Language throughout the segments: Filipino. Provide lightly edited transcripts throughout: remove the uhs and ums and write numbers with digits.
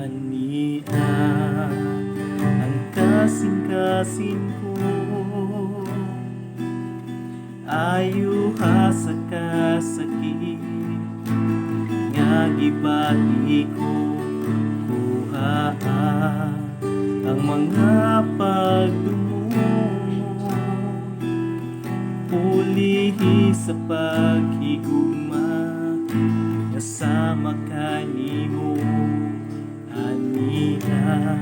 Ania ang kasing-kasing ko, ayuha sa kasakit nga gibati ko. Kuha ang mga pagdumo, pulihi sa paghigugma, kasama kanimo. Ania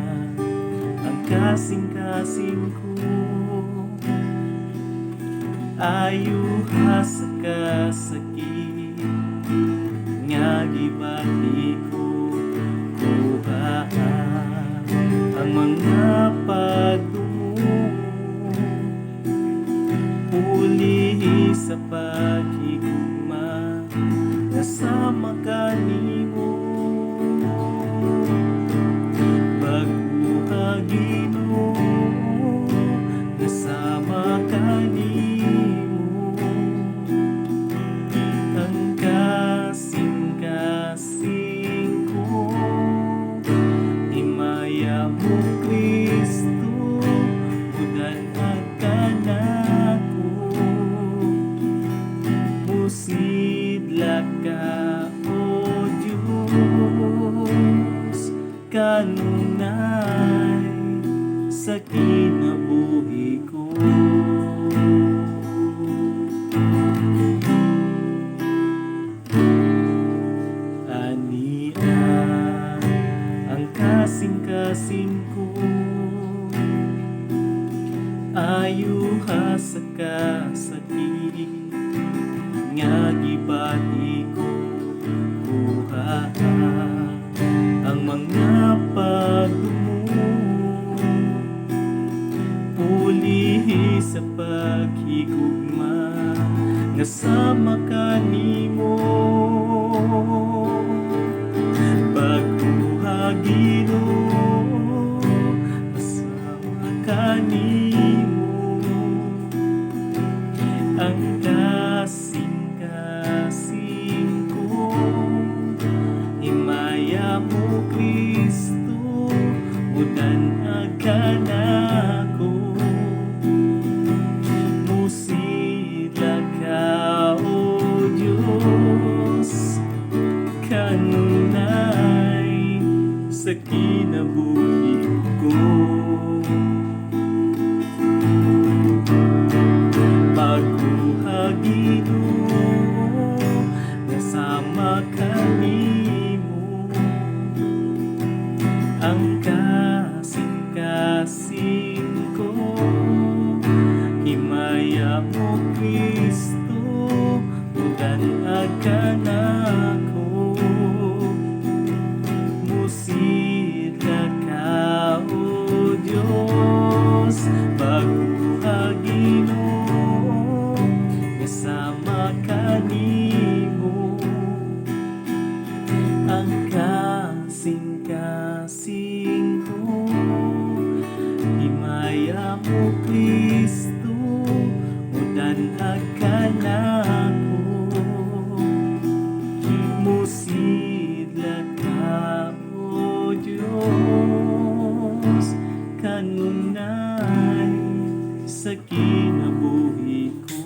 ang kasing-kasing ko, ayuha sa kasakit nga gibati ko. Kuha ang mga pagdumo, pulihi sa paghigugma, kasama kanimo. Pagkuha Ginoo, kasama kanimo. Ang kasing-kasing ko, himaya mo Kristo, udan akanako. Musidla ka, O Diyos, kanunay sa kinabuhi ko. Ania ang kasing-kasing ko, ayuha sa kasakit nga gibati ko. Kuha ang mga pagdumo, pulihi sa paghigugma, kasama kanimo. Pagkuha Ginoo, kasama kanimo. Ang kasing-kasing ko, himaya mo Kristo, udan akanako. Musidla ka, O Diyos, kanunay sa kinabuhi ko. Pagkuha Ginoo, kasama kanimo. Ang kasing-kasing ko, himaya mo Kristo, udan akanako. Musidla ka, O Diyos, pagkuha Ginoo, kasama kanimo. Ang kasing-kasing ko, himaya mo Kristo, udan akanako. Musidla ka, O Diyos, kanunay sa kinabuhi ko.